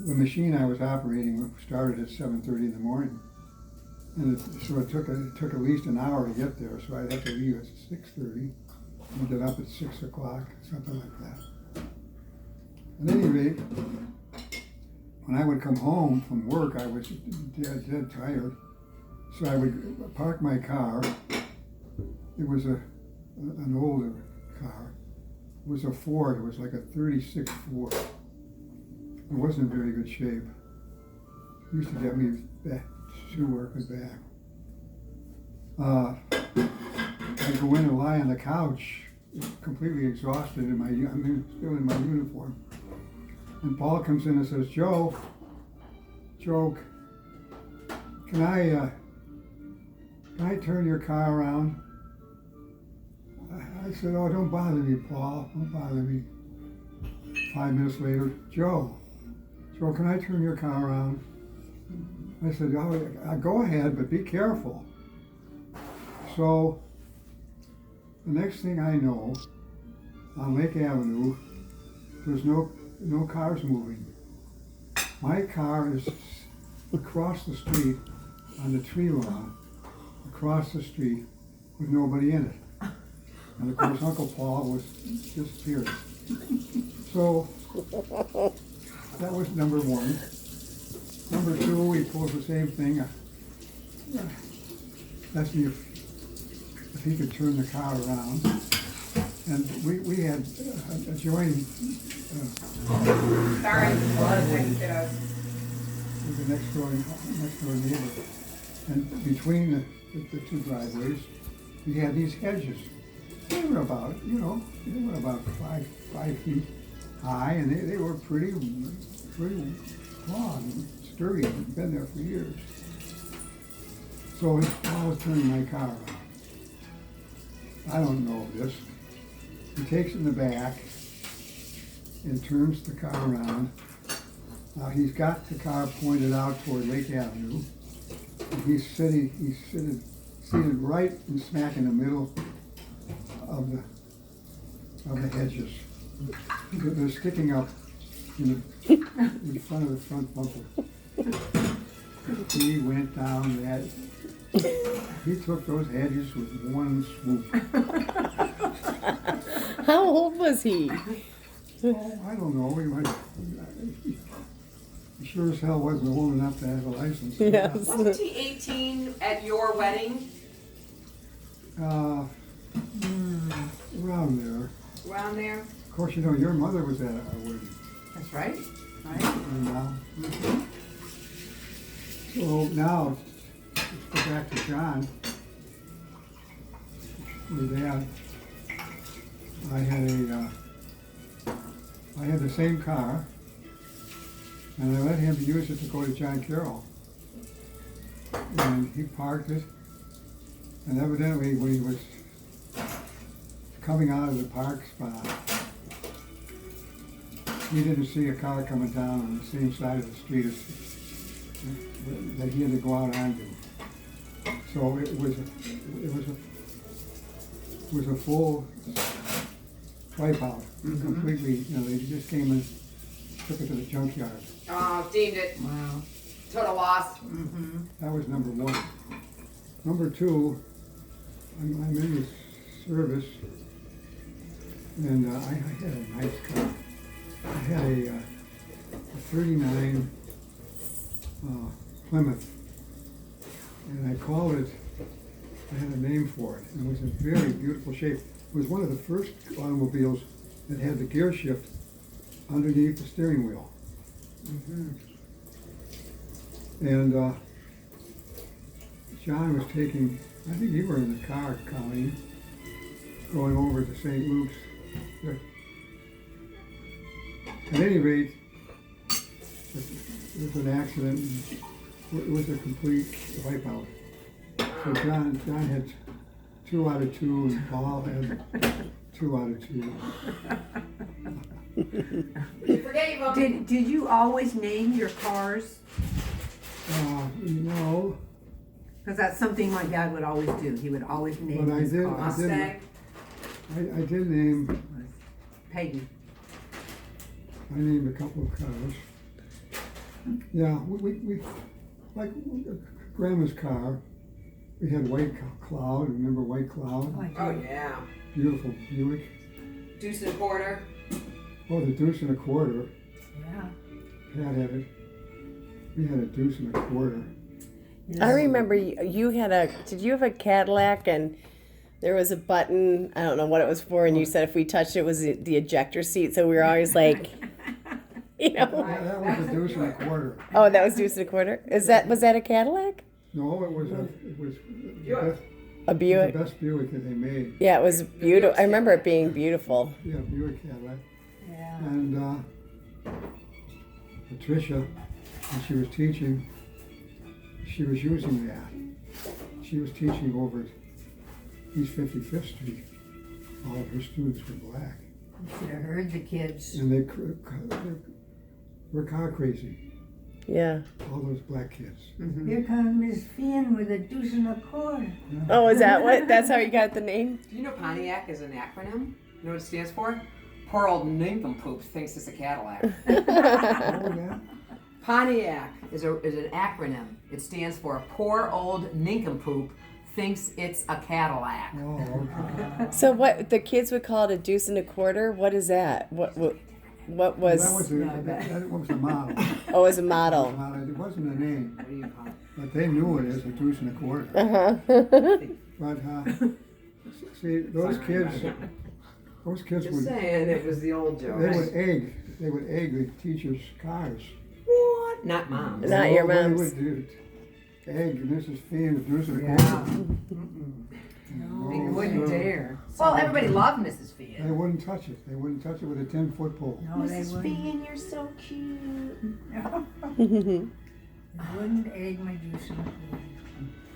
the machine I was operating started at 7:30 in the morning. And so it took at least an hour to get there, so I'd have to leave at 6:30 and get up at 6 o'clock, something like that. At any rate, when I would come home from work, I was dead tired. So I would park my car. It was an older car. It was a Ford. It was like a 36 Ford. It wasn't in very good shape. It used to get me back to work and back. I'd go in and lie on the couch, completely exhausted. I'm still in my uniform. And Paul comes in and says, Joe, can I turn your car around? I said, oh, don't bother me, Paul. Don't bother me. 5 minutes later, Joe, can I turn your car around? I said, oh, go ahead, but be careful. So the next thing I know, on Lake Avenue, there's no cars moving. My car is across the street on the tree lawn, across the street with nobody in it. And of course, Uncle Paul was disappeared. So that was number one. Number two, he pulls the same thing. Asked me if he could turn the car around. And we had adjoining driveway with the next door neighbor. And between the two driveways, we had these hedges. They were about, five feet high, and they were pretty long and sturdy. They'd been there for years. So I was turning my car around. I don't know this. He takes it in the back and turns the car around. Now he's got the car pointed out toward Lake Avenue. And he's seated right and smack in the middle of the hedges. They're sticking up in front of the front bumper. He went down that. He took those hedges with one swoop. How old was he? Oh, I don't know. He sure as hell wasn't old enough to have a license. Yes. Wasn't he 18 at your wedding? Around there. Around there? Of course, your mother was at our wedding. That's right. And now. So now, let's go back to John. With Dad, I had the same car, and I let him use it to go to John Carroll. And he parked it, and evidently when he was coming out of the park spot, he didn't see a car coming down on the same side of the street that he had to go out onto. So it was a full wipeout. Completely, they just came and took it to the junkyard. Oh, deemed it. Wow. Total loss. Mm-hmm. That was number one. Number two, I'm in the service, and I had a nice car. I had a 39 Plymouth, and I called it, I had a name for it, and it was in very beautiful shape. It was one of the first automobiles that had the gear shift underneath the steering wheel. Mm-hmm. And John was taking, I think you were in the car, Colleen, going over to St. Luke's. At any rate, it was an accident. It was a complete wipeout. So John had 2 out of 2, and Paul had 2 out of 2. You forgave him. Did you always name your cars? No, Because that's something my dad would always do. He would always name but his cars. Mustang. I did name, Peggy. I named a couple of cars. Yeah, we like Grandma's car. We had White Cloud. Remember White Cloud? Oh, I Oh, do. yeah. Beautiful Buick. Deuce and a quarter. Oh, the deuce and a quarter. Yeah. Pat had it. We had a deuce and a quarter. I remember you had did you have a Cadillac and there was a button, I don't know what it was for, and you said if we touched it, was the ejector seat, so we were always like, you know. Yeah, that was a deuce and a quarter. Oh, that was deuce and a quarter? Was that a Cadillac? No, it was the best, A the Buick? best Buick that they made. Yeah, it was beautiful. I remember it being beautiful. Yeah, Buick Cadillac. Yeah. And Patricia, when she was teaching, she was using that. She was teaching over at East 55th Street. All of her students were black. You should have heard the kids. And they were car crazy, Yeah. all those black kids. Here comes Miss Feighan with a deuce and a quarter. Oh, is that what? That's how you got the name? Do you know Pontiac is an acronym? You know what it stands for? Poor old nincompoop thinks it's a Cadillac. What was that? Pontiac is an acronym. It stands for poor old nincompoop thinks it's a Cadillac. Oh, okay. So what the kids would call it a deuce and a quarter? What is that? What was? That was a model. Oh, as a model. It wasn't a name, What do you call it? but they knew it as a deuce and a quarter. Uh-huh. But see, those kids Just would saying, it was the old joke. they would egg the teachers' cars. What? Not mom. Not your They mom's. would do egg Mrs. Feighan, deuce and a Yeah. quarter. No, they No, wouldn't no. dare. Well, everybody loved Mrs. They Feighan. wouldn't touch it. They wouldn't touch it with a 10-foot pole. No, they wouldn't. Feighan, you're so cute. They wouldn't egg my deuce and a quarter.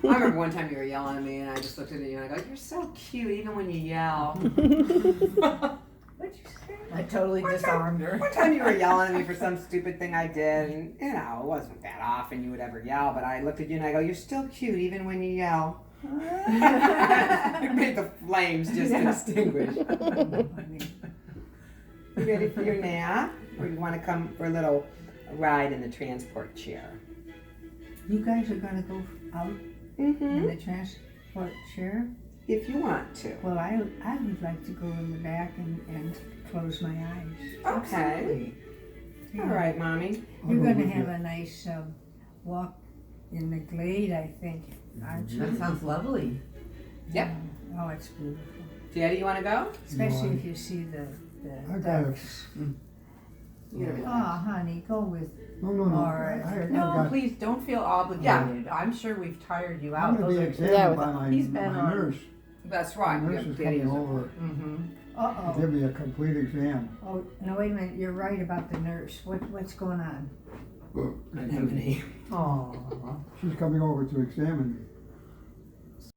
I remember one time you were yelling at me, and I just looked at you and I go, "You're so cute, even when you yell." What'd you say? I totally disarmed her. One time you were yelling at me for some stupid thing I did, and you know, it wasn't that often you would ever yell, but I looked at you and I go, "You're still cute, even when you yell." It made the flames just extinguish. You ready for your nap? Or you want to come for a little ride in the transport chair? You guys are gonna go out Mm-hmm. in the transport chair? If you want to. Well, I would like to go in the back and close my eyes. Okay. All right, Mommy. You're I'll go gonna with have you. a nice walk in the glade, I think, aren't you? That sounds lovely. Yep. Oh, it's beautiful. Daddy, you want to go? Especially No, if you see the I got it. ducks. You're gonna be Oh, like, honey, go with No. Alright. I No, got, please don't feel obligated. I'm sure we've tired you I'm out. going to be Those are- examined Yeah, by my, he's been my on- nurse. That's My right. nurse is Daddy coming is- over Mhm. to Uh-oh. give me a complete exam. Oh, no, wait a minute, you're right about the nurse. What's going on? Anemone. Aw. She's coming over to examine me.